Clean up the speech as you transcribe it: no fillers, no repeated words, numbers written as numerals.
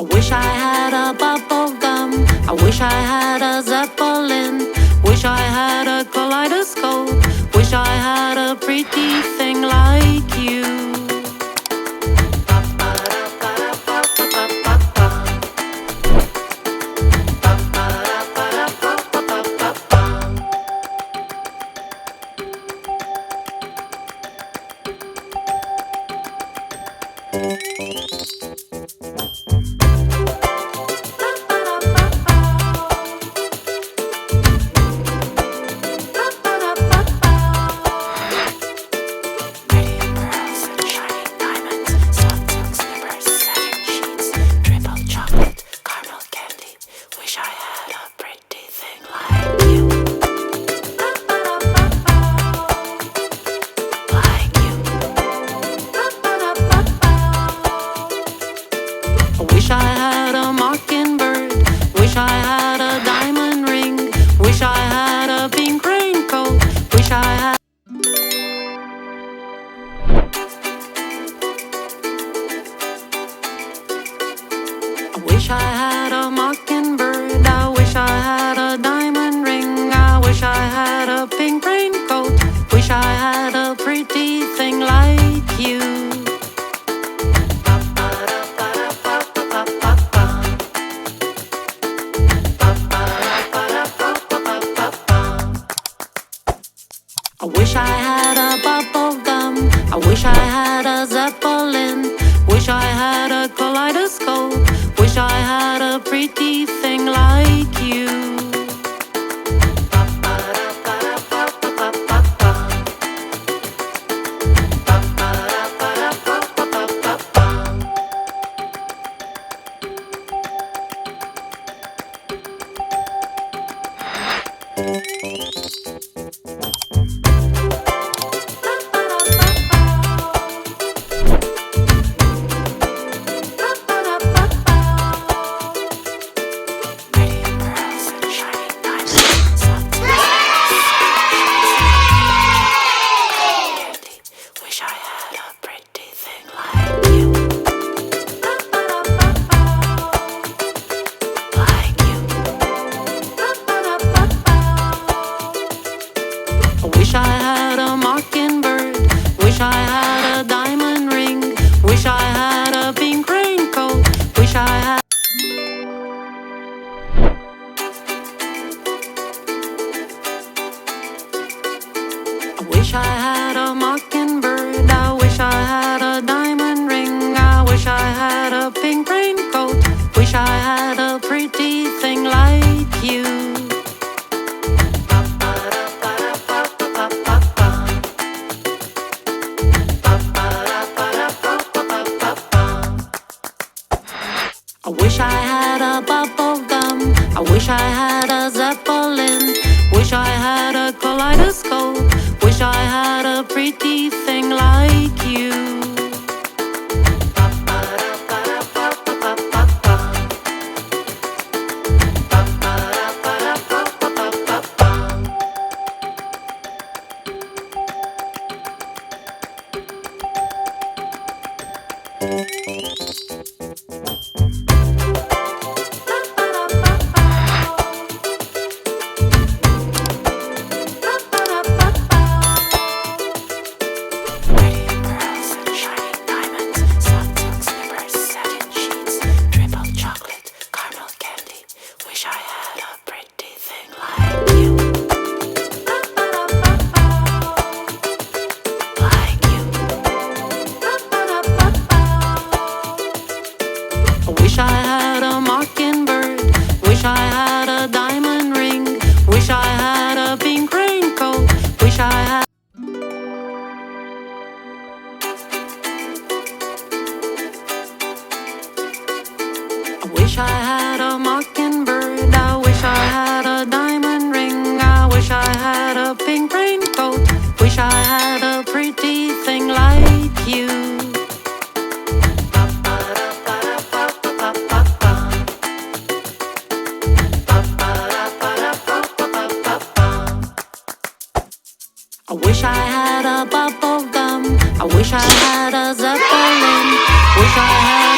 I wish I had a bubble gum. I wish I had a zeppelin. Wish I had a kaleidoscope. Wish I had a pretty thing like you. Wish I had a mockingbird. Wish I had a diamond ring. Wish I had a pink raincoat. Wish I had. I wish I had a mockingbird. I wish I had a diamond ring. I wish I had a pink raincoat. Wish I had a pretty thing like you. I wish I had a bubble gum. I wish I had a zeppelin. Wish I had a kaleidoscope. Wish I had a pretty thing like you. Wish I had a mockingbird. Wish I had a diamond ring. Wish I had a pink raincoat. Wish I had. I wish I had a mockingbird. I wish I had a diamond ring. I wish I had a pink raincoat. Wish I had a pretty thing like you. I wish I had a bubble gum. I wish I had a zeppelin. Wish I had a kaleidoscope. Wish I had a pretty thing like you. Wish I had a mockingbird. Wish I had a diamond ring. Wish I had a pink raincoat. Wish I had. I wish I had a mockingbird. I wish I had a diamond ring. I wish I had a pink raincoat. Wish I had a pretty thing like you. I wish I had a bubble gum. I wish I had a zeppelin. Wish I had